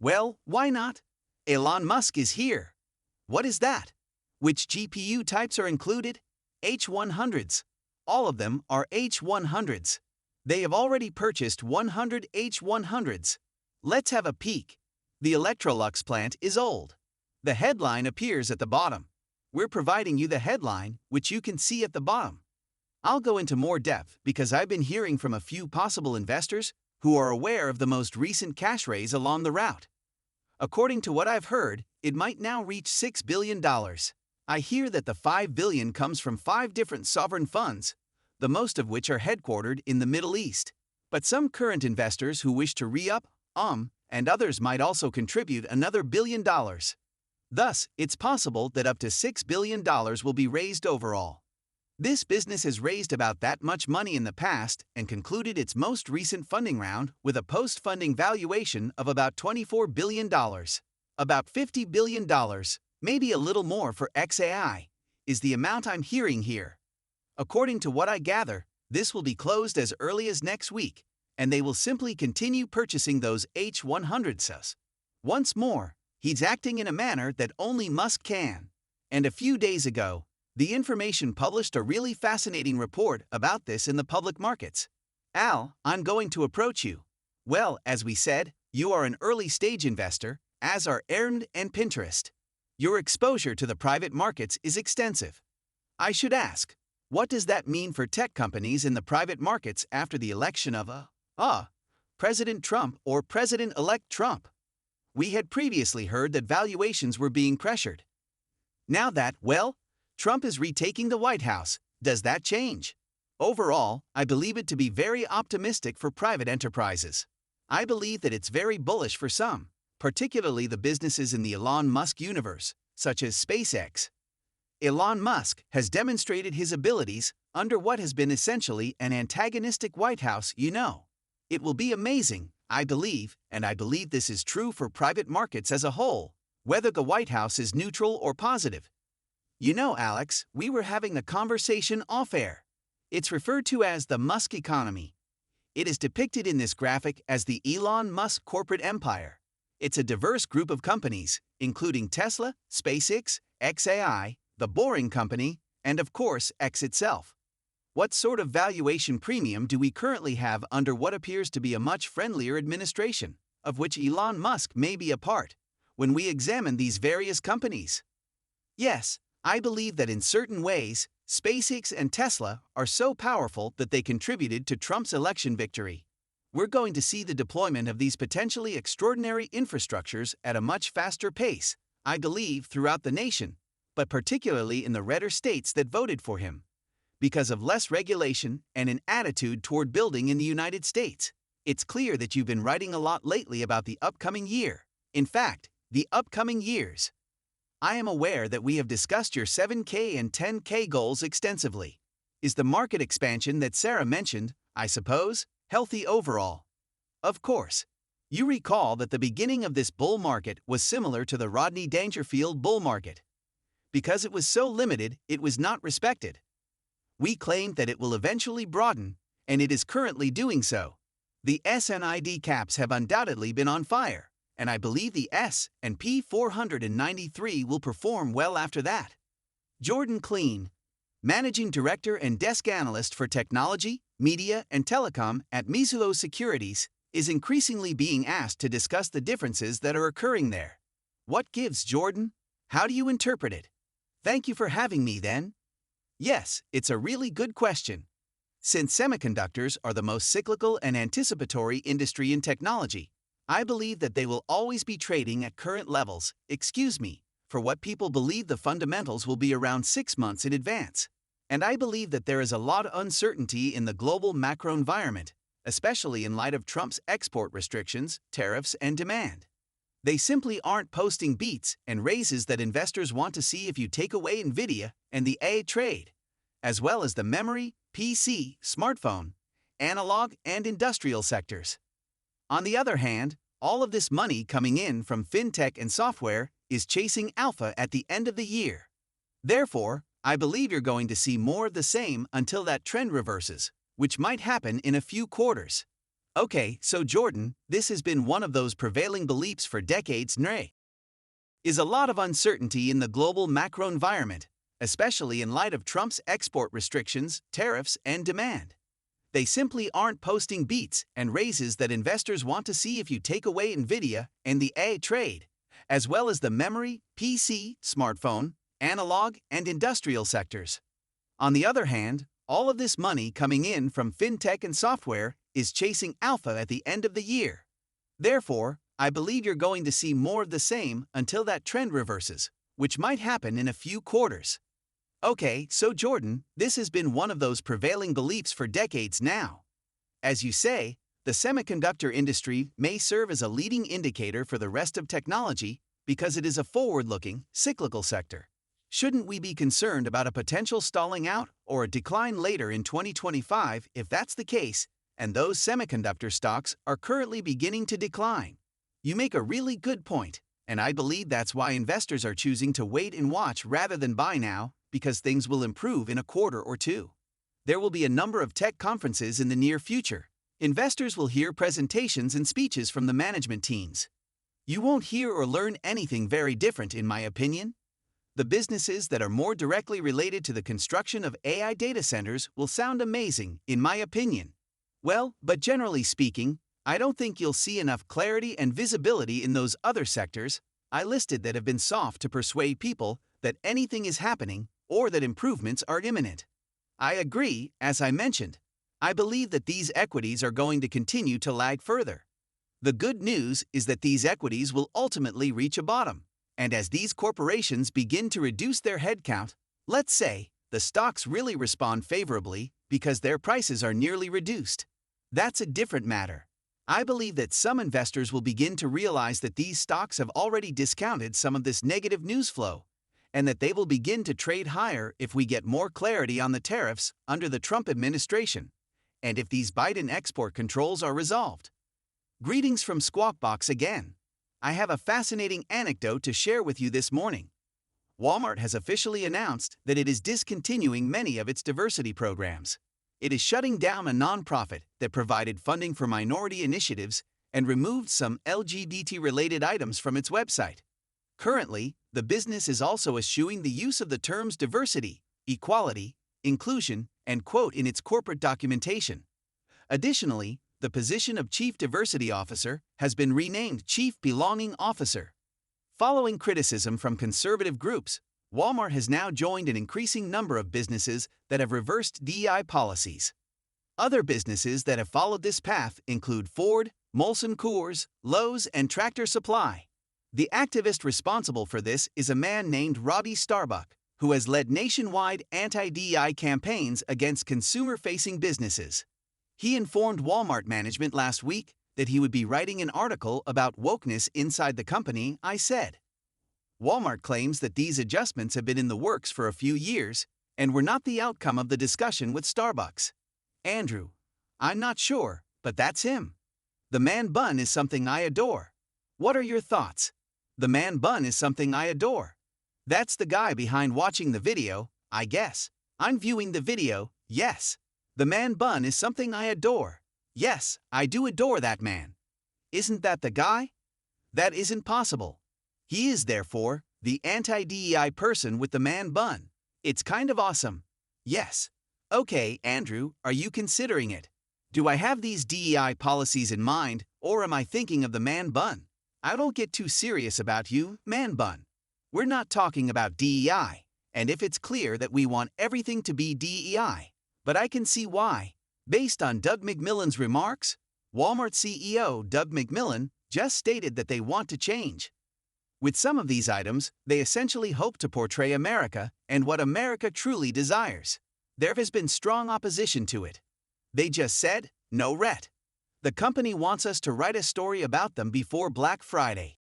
Well, why not? Elon Musk is here. What is that? Which GPU types are included? H100s. All of them are H100s. They have already purchased 100 H100s. Let's have a peek. The Electrolux plant is old. The headline appears at the bottom. We're providing you the headline, which you can see at the bottom. I'll go into more depth because I've been hearing from a few possible investors who are aware of the most recent cash raise along the route. According to what I've heard, it might now reach $6 billion. I hear that the $5 billion comes from 5 different sovereign funds, the most of which are headquartered in the Middle East. But some current investors who wish to re-up, and others might also contribute another $1 billion. Thus, it's possible that up to $6 billion will be raised overall. This business has raised about that much money in the past and concluded its most recent funding round with a post-funding valuation of about $24 billion. About $50 billion, maybe a little more for XAI, is the amount I'm hearing here. According to what I gather, this will be closed as early as next week, and they will simply continue purchasing those H100s. Once more, he's acting in a manner that only Musk can. And a few days ago, The Information published a really fascinating report about this in the public markets. Al, I'm going to approach you. Well, as we said, you are an early-stage investor, as are Aaron and Pinterest. Your exposure to the private markets is extensive. I should ask, what does that mean for tech companies in the private markets after the election of President Trump or President-elect Trump? We had previously heard that valuations were being pressured. Now that, Trump is retaking the White House, does that change? Overall, I believe it to be very optimistic for private enterprises. I believe that it's very bullish for some, particularly the businesses in the Elon Musk universe, such as SpaceX. Elon Musk has demonstrated his abilities under what has been essentially an antagonistic White House, It will be amazing, I believe, and I believe this is true for private markets as a whole, whether the White House is neutral or positive. Alex, we were having a conversation off-air. It's referred to as the Musk economy. It is depicted in this graphic as the Elon Musk corporate empire. It's a diverse group of companies, including Tesla, SpaceX, XAI, The Boring Company, and of course, X itself. What sort of valuation premium do we currently have under what appears to be a much friendlier administration, of which Elon Musk may be a part, when we examine these various companies? Yes, I believe that in certain ways, SpaceX and Tesla are so powerful that they contributed to Trump's election victory. We're going to see the deployment of these potentially extraordinary infrastructures at a much faster pace, I believe, throughout the nation, but particularly in the redder states that voted for him, because of less regulation and an attitude toward building in the United States. It's clear that you've been writing a lot lately about the upcoming year. In fact, the upcoming years. I am aware that we have discussed your 7K and 10K goals extensively. Is the market expansion that Sarah mentioned, I suppose, healthy overall? Of course. You recall that the beginning of this bull market was similar to the Rodney Dangerfield bull market. Because it was so limited, it was not respected. We claimed that it will eventually broaden, and it is currently doing so. The S&P caps have undoubtedly been on fire, and I believe the S&P 493 will perform well after that. Jordan Kleen, Managing Director and Desk Analyst for Technology, Media, and Telecom at Mizuho Securities, is increasingly being asked to discuss the differences that are occurring there. What gives, Jordan? How do you interpret it? Thank you for having me then. Yes, it's a really good question. Since semiconductors are the most cyclical and anticipatory industry in technology, I believe that they will always be trading at current levels, for what people believe the fundamentals will be around 6 months in advance. And I believe that there is a lot of uncertainty in the global macro environment, especially in light of Trump's export restrictions, tariffs, and demand. They simply aren't posting beats and raises that investors want to see if you take away Nvidia and the AI trade, as well as the memory, PC, smartphone, analog, and industrial sectors. On the other hand, all of this money coming in from fintech and software is chasing alpha at the end of the year. Therefore, I believe you're going to see more of the same until that trend reverses, which might happen in a few quarters. Okay, so Jordan, this has been one of those prevailing beliefs for decades. Is a lot of uncertainty in the global macro environment, especially in light of Trump's export restrictions, tariffs, and demand. They simply aren't posting beats and raises that investors want to see if you take away Nvidia and the AI trade, as well as the memory, PC, smartphone, analog, and industrial sectors. On the other hand, all of this money coming in from fintech and software is chasing alpha at the end of the year. Therefore, I believe you're going to see more of the same until that trend reverses, which might happen in a few quarters. Okay, so Jordan, this has been one of those prevailing beliefs for decades now. As you say, the semiconductor industry may serve as a leading indicator for the rest of technology because it is a forward-looking, cyclical sector. Shouldn't we be concerned about a potential stalling out or a decline later in 2025 if that's the case, and those semiconductor stocks are currently beginning to decline? You make a really good point, and I believe that's why investors are choosing to wait and watch rather than buy now, because things will improve in a quarter or two. There will be a number of tech conferences in the near future. Investors will hear presentations and speeches from the management teams. You won't hear or learn anything very different, in my opinion. The businesses that are more directly related to the construction of AI data centers will sound amazing, in my opinion. Well, but generally speaking, I don't think you'll see enough clarity and visibility in those other sectors I listed that have been soft to persuade people that anything is happening or that improvements are imminent. I agree, as I mentioned. I believe that these equities are going to continue to lag further. The good news is that these equities will ultimately reach a bottom, and as these corporations begin to reduce their headcount, let's say, the stocks really respond favorably because their prices are nearly reduced. That's a different matter. I believe that some investors will begin to realize that these stocks have already discounted some of this negative news flow, and that they will begin to trade higher if we get more clarity on the tariffs under the Trump administration, and if these Biden export controls are resolved. Greetings from Squawk Box again. I have a fascinating anecdote to share with you this morning. Walmart has officially announced that it is discontinuing many of its diversity programs. It is shutting down a nonprofit that provided funding for minority initiatives and removed some LGBT-related items from its website. Currently, the business is also eschewing the use of the terms diversity, equality, inclusion, and quote in its corporate documentation. Additionally, the position of Chief Diversity Officer has been renamed Chief Belonging Officer. Following criticism from conservative groups, Walmart has now joined an increasing number of businesses that have reversed DEI policies. Other businesses that have followed this path include Ford, Molson Coors, Lowe's, and Tractor Supply. The activist responsible for this is a man named Robbie Starbuck, who has led nationwide anti-DEI campaigns against consumer-facing businesses. He informed Walmart management last week that he would be writing an article about wokeness inside the company. I said. Walmart claims that these adjustments have been in the works for a few years and were not the outcome of the discussion with Starbucks. Andrew, I'm not sure, but that's him. The man bun is something I adore. What are your thoughts? The man bun is something I adore. That's the guy behind watching the video, I guess. I'm viewing the video, yes. The man bun is something I adore. Yes, I do adore that man. Isn't that the guy? That isn't possible. He is, therefore, the anti-DEI person with the man bun. It's kind of awesome. Yes. Okay, Andrew, are you considering it? Do I have these DEI policies in mind, or am I thinking of the man bun? I don't get too serious about you, man bun. We're not talking about DEI, and if it's clear that we want everything to be DEI, but I can see why. Based on Doug McMillon's remarks, Walmart CEO Doug McMillon just stated that they want to change. With some of these items, they essentially hope to portray America and what America truly desires. There has been strong opposition to it. They just said, no ret. The company wants us to write a story about them before Black Friday.